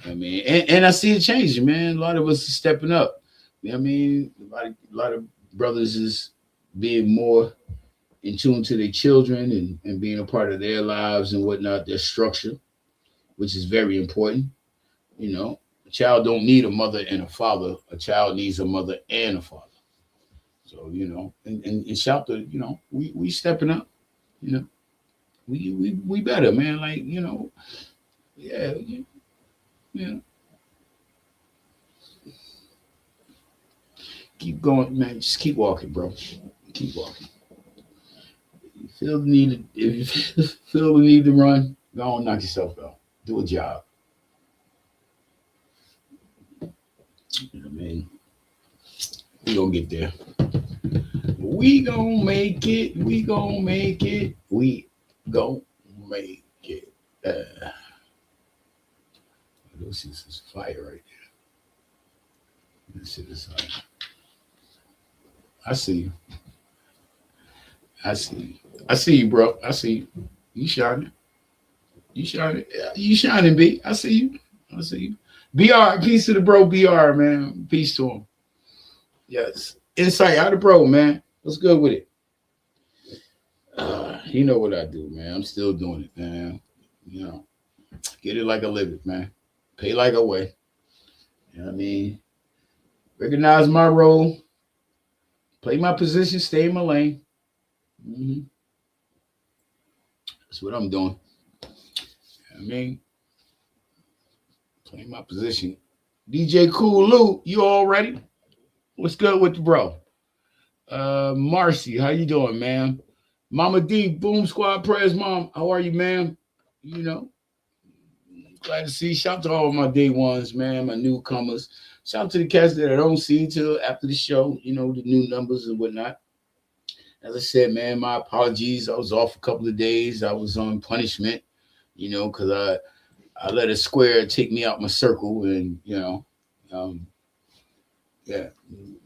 I mean, and I see it changing, man. A lot of us are stepping up. You know what I mean? A lot of brothers is being more in tune to their children and being a part of their lives and whatnot, their structure, which is very important. A child don't need a mother and a father. A child needs a mother and a father. So, and shout to, we stepping up, we better, man. Like, yeah, yeah. Keep going, man. Just keep walking, bro. Keep walking. If you feel the need to run, go on, knock yourself out. Do a job. You know what I mean? We gonna get there. We gonna make it. We gonna make it. We gonna make it. This is fire right there. This shit is fire. I see you. I see you. I see you, bro. I see you. You shining. You shining. You shining, B. I see you. I see you. BR, peace to the bro, BR, man. Peace to him. Yes. Insight, how the bro, man. What's good with it? You know what I do, man. I'm still doing it, man. Get it like I live it, man. Pay like I weigh. You know what I mean? Recognize my role. Play my position. Stay in my lane. Mm-hmm. That's what I'm doing. You know what I mean? Play my position. DJ Cool Lou, you all ready? What's good with the bro? Marcy, how you doing, man? Mama D, Boom Squad Prayers, Mom. How are you, man? Glad to see. Shout out to all my day ones, man, my newcomers. Shout out to the cats that I don't see till after the show, the new numbers and whatnot. As I said, man, my apologies. I was off a couple of days. I was on punishment, because I let a square take me out my circle and, yeah.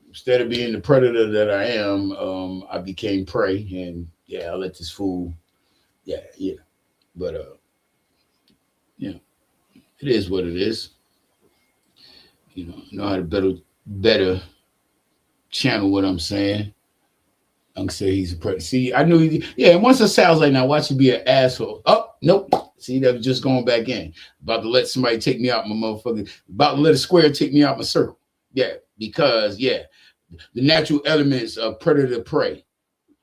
Instead of being the predator that I am, I became prey, and yeah, I let this fool, yeah. But it is what it is. Know how to better channel what I'm saying. Unc said he's a predator. See, I knew he, yeah, and once it sounds like now, watch you be an asshole. Oh, nope. See, that was just going back in. About to let somebody take me out my motherfucker. About to let a square take me out my circle. Yeah, because yeah, the natural elements of predator prey,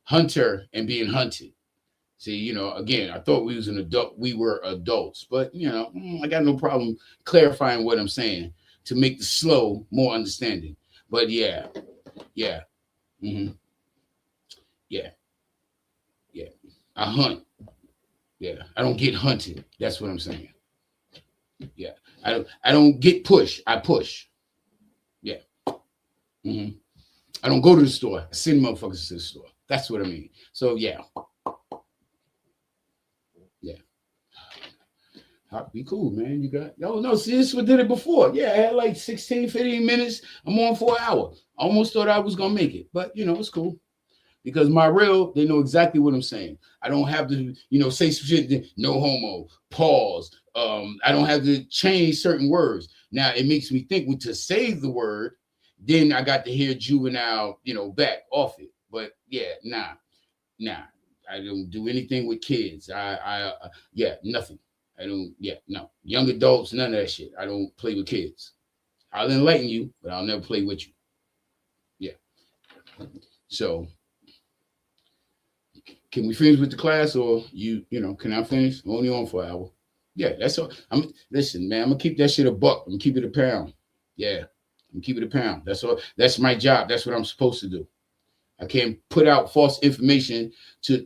hunter, and being hunted. See, again, I thought we was an adult, we were adults, but I got no problem clarifying what I'm saying to make the slow more understanding. But yeah, yeah, hmm yeah, yeah. I hunt. Yeah, I don't get hunted. That's what I'm saying. Yeah, I don't get push. I push. Yeah. hmm I don't go to the store. I send motherfuckers to the store. That's what I mean. So yeah, yeah. Be cool, man. You got no. See, this what did it before. Yeah, I had like 16, 15 minutes. I'm on for an hour. Almost thought I was gonna make it, but it's cool because my real, they know exactly what I'm saying. I don't have to, say some shit. No homo. Pause. I don't have to change certain words. Now it makes me think to save the word. Then I got to hear juvenile, back off it. But yeah, nah. I don't do anything with kids. Yeah, nothing. I don't. Yeah, no. Young adults, none of that shit. I don't play with kids. I'll enlighten you, but I'll never play with you. Yeah. So, can we finish with the class, or can I finish? I'm only on for an hour. Yeah, that's all. Listen, man. I'm gonna keep that shit a buck. I'm gonna keep it a pound. Yeah, I'm gonna keep it a pound. That's all. That's my job. That's what I'm supposed to do. I can't put out false information to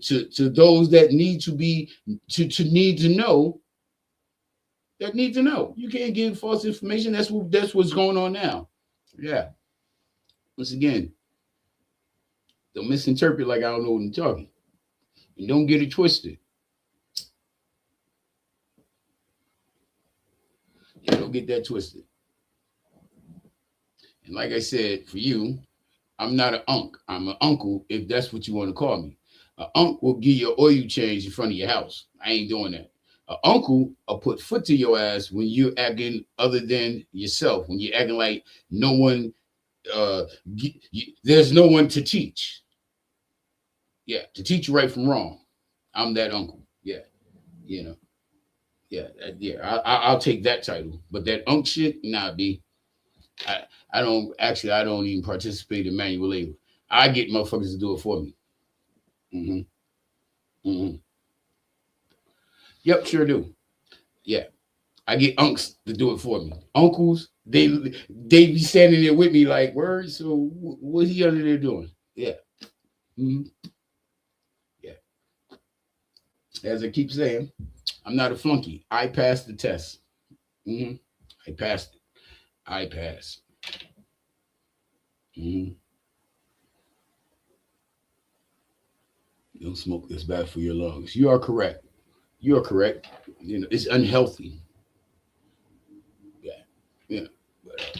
those that need to be to need to know. That need to know. You can't give false information. That's what's going on now. Yeah. Once again, don't misinterpret like I don't know what I'm talking. And don't get it twisted. Yeah, don't get that twisted. And like I said, for you, I'm not an unk. I'm an uncle, if that's what you want to call me. An unk will give you oil change in front of your house. I ain't doing that. An uncle will put foot to your ass when you're acting other than yourself. When you're acting like no one, there's no one to teach. Yeah, to teach you right from wrong. I'm that uncle. Yeah, you know. Yeah, yeah. I'll take that title, but that unk shit, nah, B. I don't actually. I don't even participate in manual labor. I get motherfuckers to do it for me. hmm hmm Yep, sure do. Yeah, I get unks to do it for me. Uncles, they be standing there with me like, word. So what's he under there doing? Yeah, hmm yeah. As I keep saying, I'm not a flunky. I passed the test. hmm I passed it. I passed. hmm Don't smoke this bad for your lungs. You are correct. You are correct. It's unhealthy. Yeah, yeah. But,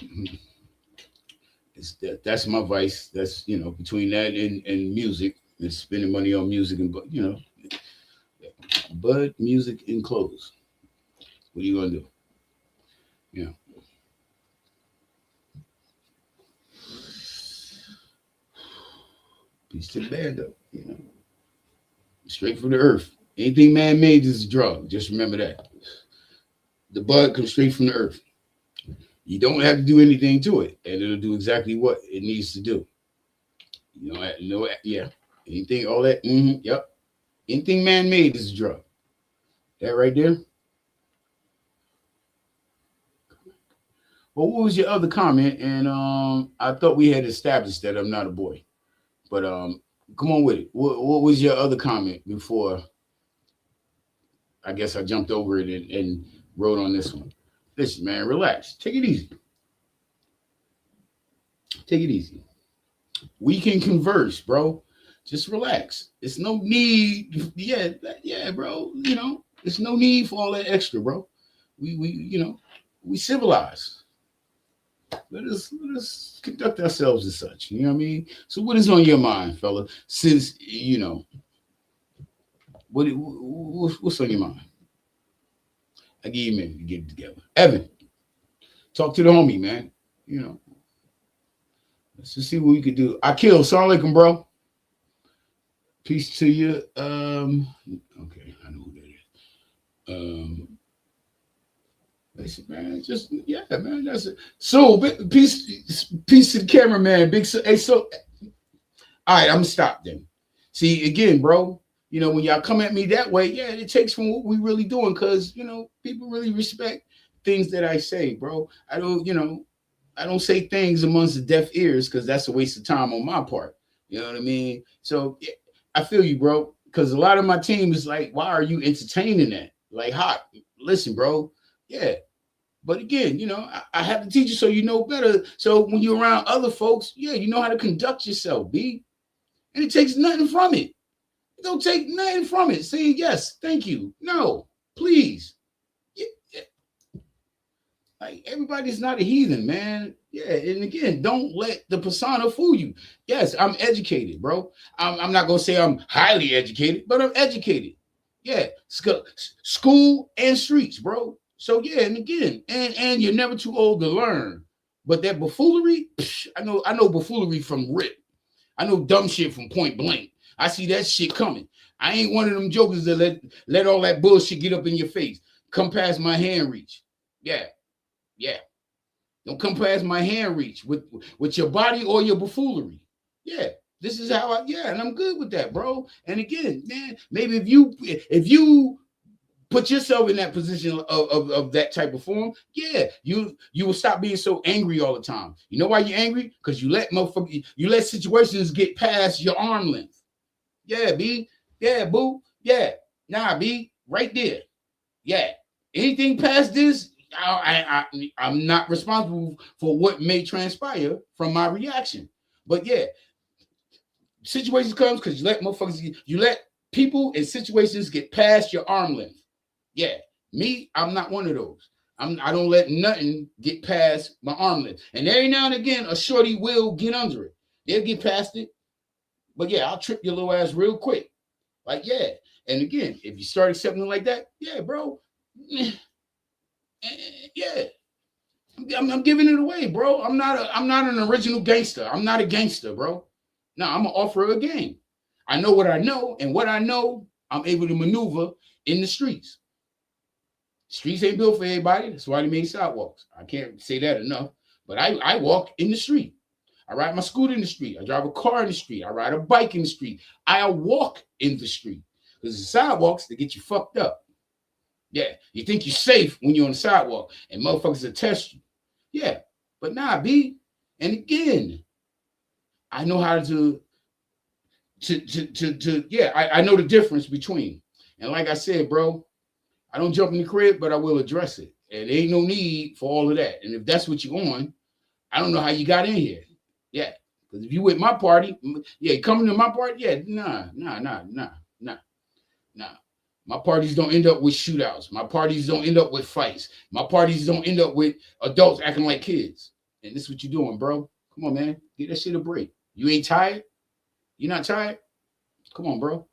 that's my vice. That's between that and music and spending money on music and but music and clothes. What are you gonna do? Yeah. Peace to the band up. Straight from the earth. Anything man made is a drug. Just remember that. The bud comes straight from the earth. You don't have to do anything to it, and it'll do exactly what it needs to do. Yeah. Anything, all that. Yep. Anything man made is a drug. That right there. Well, what was your other comment? And I thought we had established that I'm not a boy. But come on with it. What was your other comment before? I guess I jumped over it and wrote on this one. Listen, man, relax. Take it easy. Take it easy. We can converse, bro. Just relax. It's no need. Yeah, bro. It's no need for all that extra, bro. We civilized. Let us conduct ourselves as such. You know what I mean? So what is on your mind, fella? Since what's on your mind? I give you a minute to get it together. Evan, talk to the homie, man. Let's just see what we could do. I kill. Assalamu alaikum, bro. Peace to you. Okay, I know who that is. Listen, man, just yeah, man. That's it. So peace to the cameraman. Big so, hey, so all right, I'm gonna stop then. See again, bro. You know, when y'all come at me that way, yeah, it takes from what we really doing, because people really respect things that I say, bro. I don't say things amongst the deaf ears, because that's a waste of time on my part. You know what I mean? So yeah, I feel you, bro. Because a lot of my team is like, why are you entertaining that? Like, hot. Listen, bro. Yeah. But again, I have to teach you so you know better. So when you're around other folks, yeah, you know how to conduct yourself, B. And it takes nothing from it. It don't take nothing from it. Saying yes, thank you. No, please. Yeah, yeah. Like, everybody's not a heathen, man. Yeah, and again, don't let the persona fool you. Yes, I'm educated, bro. I'm not gonna say I'm highly educated, but I'm educated. Yeah, school and streets, bro. So yeah, and again, and you're never too old to learn. But that buffoonery, I know buffoonery from rip. I know dumb shit from point blank. I see that shit coming. I ain't one of them jokers that let all that bullshit get up in your face. Come past my hand reach. Yeah, yeah. Don't come past my hand reach with your body or your buffoonery. Yeah, this is how and I'm good with that, bro. And again, man, maybe if you put yourself in that position of that type of form, yeah, you will stop being so angry all the time. You know why you're angry? Because you let situations get past your arm length. Yeah, B. Yeah, boo. Yeah. Nah, B. Right there. Yeah. Anything past this, I'm not responsible for what may transpire from my reaction. But yeah, situations comes because you let people and situations get past your arm length. Yeah, me, I'm not one of those. I don't let nothing get past my arm length. And every now and again, a shorty will get under it. They'll get past it. But yeah, I'll trip your little ass real quick. Like, yeah. And again, if you start accepting it like that, yeah, bro. Yeah. I'm giving it away, bro. I'm not an original gangster. I'm not a gangster, bro. No, I'm an offer of a game. I know what I know, and what I know, I'm able to maneuver in the streets. Streets ain't built for everybody. That's why they made sidewalks. I can't say that enough. But I walk in the street. I ride my scooter in the street. I drive a car in the street. I ride a bike in the street. I walk in the street. Because the sidewalks, they get you fucked up. Yeah, you think you're safe when you're on the sidewalk, and motherfuckers will test you. Yeah, but nah, B. And again, I know how to yeah, I know the difference between. And like I said, bro, I don't jump in the crib, but I will address it. And there ain't no need for all of that. And if that's what you on, I don't know how you got in here. Yeah, because if you with my party, yeah, coming to my party, yeah, nah. My parties don't end up with shootouts. My parties don't end up with fights. My parties don't end up with adults acting like kids. And this is what you doing, bro. Come on, man. Get that shit a break. You ain't tired? You not tired? Come on, bro.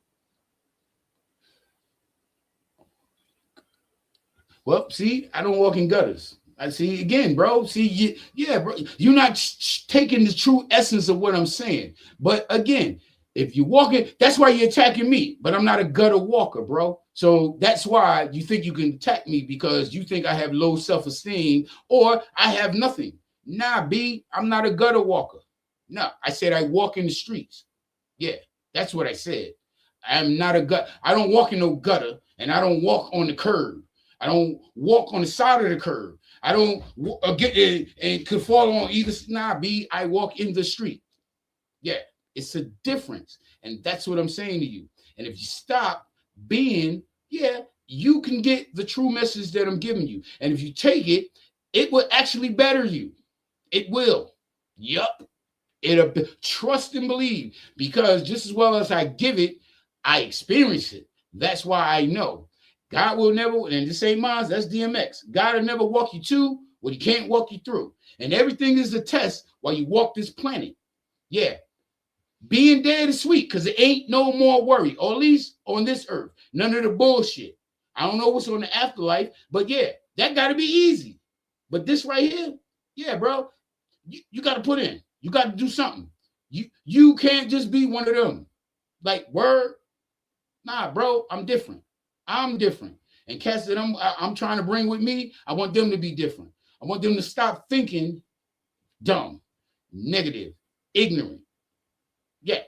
Well, see, I don't walk in gutters. I see again, bro. See, yeah, bro. You're not taking the true essence of what I'm saying. But again, if you walk it, that's why you're attacking me. But I'm not a gutter walker, bro. So that's why you think you can attack me, because you think I have low self-esteem or I have nothing. Nah, B, I'm not a gutter walker. No, I said I walk in the streets. Yeah, that's what I said. I'm not a gut. I don't walk in no gutter, and I don't walk on the curb. I don't walk on the side of the curb. I don't get in and could fall on either. Nah, B, I walk in the street. Yeah, it's a difference. And that's what I'm saying to you. And if you stop being, yeah, you can get the true message that I'm giving you. And if you take it, it will actually better you. It will. Yup. It'll trust and believe, because just as well as I give it, I experience it. That's why I know. God will never, and this ain't mine, that's DMX. God will never walk you to what he can't walk you through. And everything is a test while you walk this planet. Yeah. Being dead is sweet, because it ain't no more worry, or at least on this earth. None of the bullshit. I don't know what's on the afterlife, but yeah, that got to be easy. But this right here, yeah, bro, you got to put in. You got to do something. You can't just be one of them. Like, word? Nah, bro, I'm different. I'm different. And cats that I'm trying to bring with me, I want them to be different. I want them to stop thinking dumb, negative, ignorant. Yeah,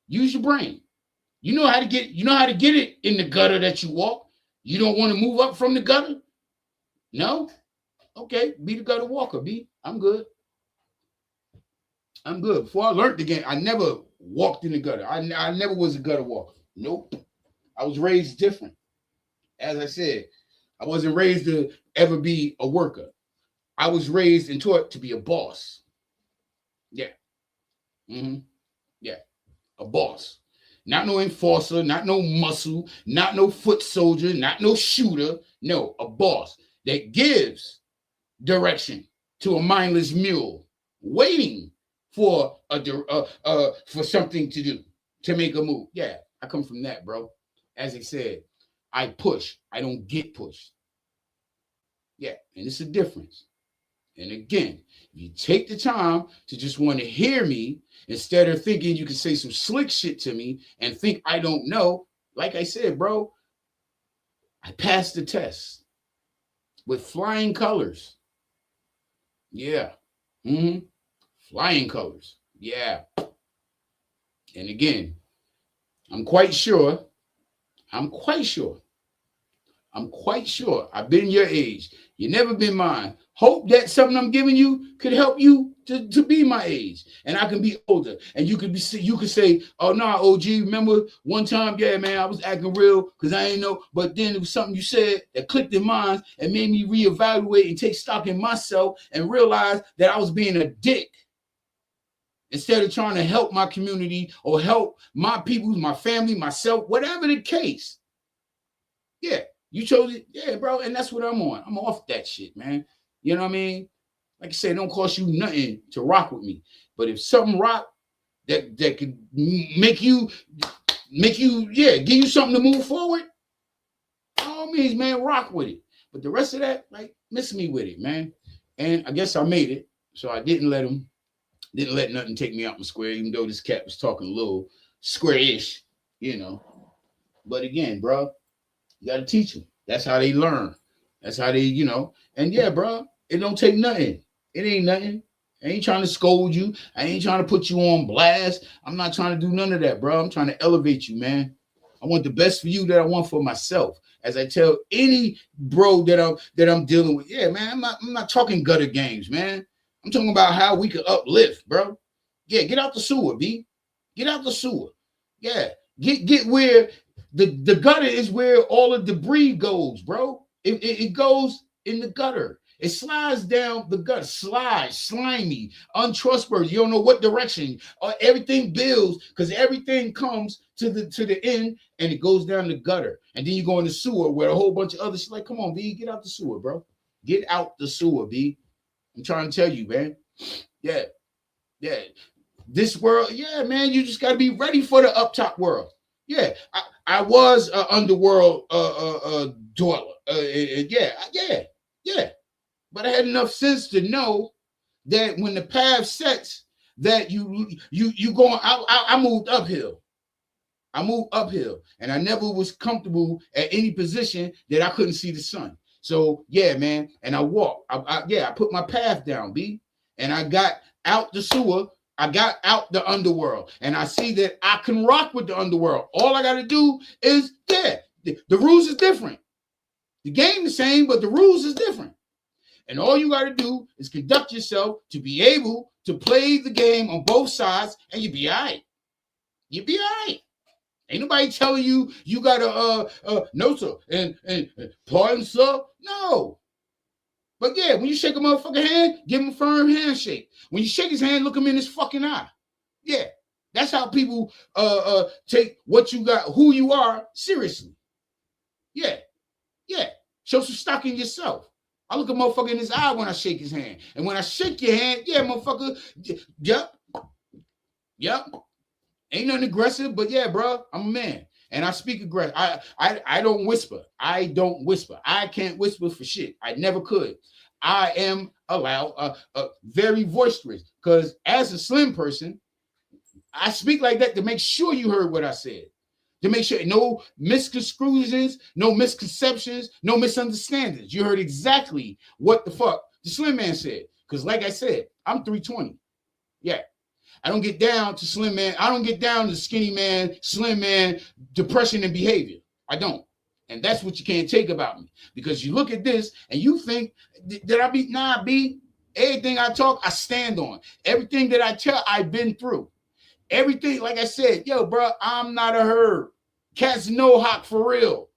use your brain. You know how to get it in the gutter that you walk. You don't want to move up from the gutter? No? Okay, be the gutter walker, B. I'm good. I'm good. Before I learned the game, I never walked in the gutter. I never was a gutter walker. Nope. I was raised different. As I said, I wasn't raised to ever be a worker. I was raised and taught to be a boss. Yeah. Mm-hmm. Yeah. A boss. Not no enforcer, not no muscle, not no foot soldier, not no shooter. No, a boss that gives direction to a mindless mule waiting for for something to do, to make a move. Yeah, I come from that, bro. As I said, I push. I don't get pushed. Yeah, and it's a difference. And again, if you take the time to just want to hear me instead of thinking you can say some slick shit to me and think I don't know, like I said, bro, I passed the test with flying colors. Yeah. Mm-hmm. Flying colors. Yeah. And again, I'm quite sure. I'm quite sure I've been your age. You never been mine. Hope that something I'm giving you could help you to be my age. And I can be older. And you could say, oh no, OG, remember one time, yeah, man, I was acting real because I ain't know. But then it was something you said that clicked in mine and made me reevaluate and take stock in myself and realize that I was being a dick. Instead of trying to help my community or help my people, my family, myself, whatever the case. Yeah. You chose it, yeah, bro, and that's what I'm on. I'm off that shit, man. You know what I mean? Like I said, it don't cost you nothing to rock with me. But if something rock that could make you, yeah, give you something to move forward, by all means, man, rock with it. But the rest of that, like, miss me with it, man. And I guess I made it, so I didn't let nothing take me out my square, even though this cat was talking a little square-ish, you know. But again, bro, you got to teach them. That's how they learn. That's how they, you know. And yeah, bro, it don't take nothing. It ain't nothing. I ain't trying to scold you. I ain't trying to put you on blast. I'm not trying to do none of that, bro. I'm trying to elevate you, man. I want the best for you that I want for myself. As I tell any bro that I'm dealing with, yeah, man, I'm not talking gutter games, man. I'm talking about how we could uplift, bro. Yeah, get out the sewer, B. Get out the sewer. Yeah, get where the gutter is, where all the debris goes, bro. It goes in the gutter. It slides down the gutter, slimy, untrustworthy. You don't know what direction. Everything builds because everything comes to the end and it goes down the gutter. And then you go in the sewer where a whole bunch of other shit. Like, come on, B, get out the sewer, bro. Get out the sewer, B. I'm trying to tell you, man. Yeah. This world, yeah, man, you just got to be ready for the up top world. Yeah, I was an underworld dweller. Yeah. But I had enough sense to know that when the path sets, that you going. I moved uphill. And I never was comfortable at any position that I couldn't see the sun. So yeah, man, and I walked. I put my path down, B, and I got out the sewer. I got out the underworld, and I see that I can rock with the underworld. All I got to do is, the rules is different. The game the same, but the rules is different. And all you got to do is conduct yourself to be able to play the game on both sides, and you'll be all right. You'll be all right. Ain't nobody telling you got to, no, sir, and pardon, sir. No. But yeah, when you shake a motherfucker hand, give him a firm handshake. When you shake his hand, look him in his fucking eye. Yeah, that's how people take what you got, who you are, seriously. Yeah. Show some stock in yourself. I look a motherfucker in his eye when I shake his hand. And when I shake your hand, yeah, motherfucker, yep. Ain't nothing aggressive, but yeah, bro, I'm a man. And I speak aggressive. I don't whisper. I don't whisper. I can't whisper for shit. I never could. I am allowed very boisterous because as a slim person, I speak like that to make sure you heard what I said. To make sure no misconstrusions, no misconceptions, no misunderstandings. You heard exactly what the fuck the Slim Man said. Because like I said, I'm 320. Yeah. I don't get down to Slim Man. I don't get down to skinny man, Slim Man, depression and behavior. I don't. And that's what you can't take about me. Because you look at this and you think, did I be? Nah, I be. Everything I talk, I stand on. Everything that I tell, I've been through. Everything, like I said, yo, bro, I'm not a herb. Cats know Hawk for real.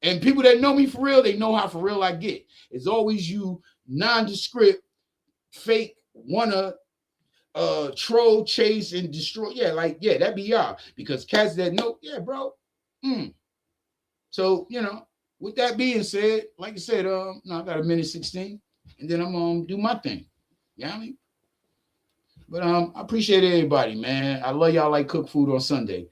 And people that know me for real, they know how for real I get. It's always you nondescript, fake, wanna troll, chase, and destroy. Yeah, like, yeah, that be y'all. Because cats that know, yeah, bro. So, with that being said, like I said, I got a minute 16, and then I'm do my thing. You know what I mean? But I appreciate everybody, man. I love y'all like cook food on Sunday.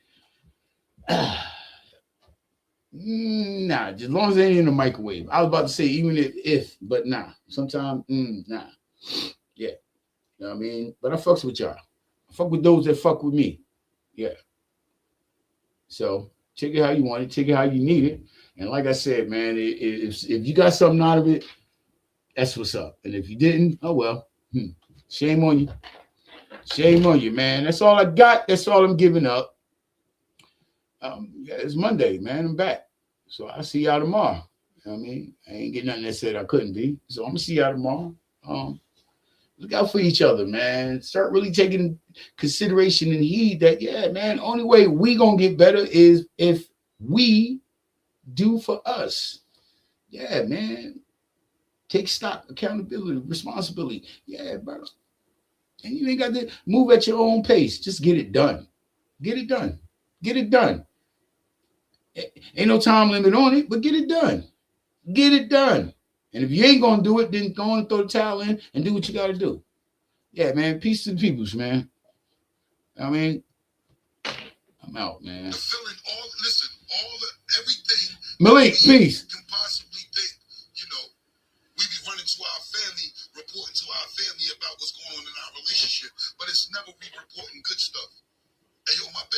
Nah, just as long as it ain't in the microwave. I was about to say even if but nah. Sometimes, nah. Yeah. You know what I mean? But I fucks with y'all. I fuck with those that fuck with me. Yeah. So take it how you want it, take it how you need it. And like I said, man, if you got something out of it, that's what's up. And if you didn't, oh well. Shame on you. Shame on you, man. That's all I got. That's all I'm giving up. Yeah, it's Monday, man. I'm back. So I'll see y'all tomorrow. You know what I mean? I ain't getting nothing that said I couldn't be. So I'm gonna see y'all tomorrow. Look out for each other, man. Start really taking consideration and heed that, yeah, man, only way we gonna get better is if we do for us. Yeah, man. Take stock, accountability, responsibility. Yeah, bro. And you ain't got to move at your own pace. Just get it done. Get it done. Get it done. Ain't no time limit on it, but get it done. Get it done. And if you ain't gonna do it, then go and throw the towel in and do what you gotta do. Yeah, man. Peace to the peoples, man. I mean, I'm out, man. Fulfilling everything. Malik, peace. Can possibly think, we be running to our family, reporting to our family about what's going on in our relationship, but it's never be reporting good stuff. Hey, yo, my baby.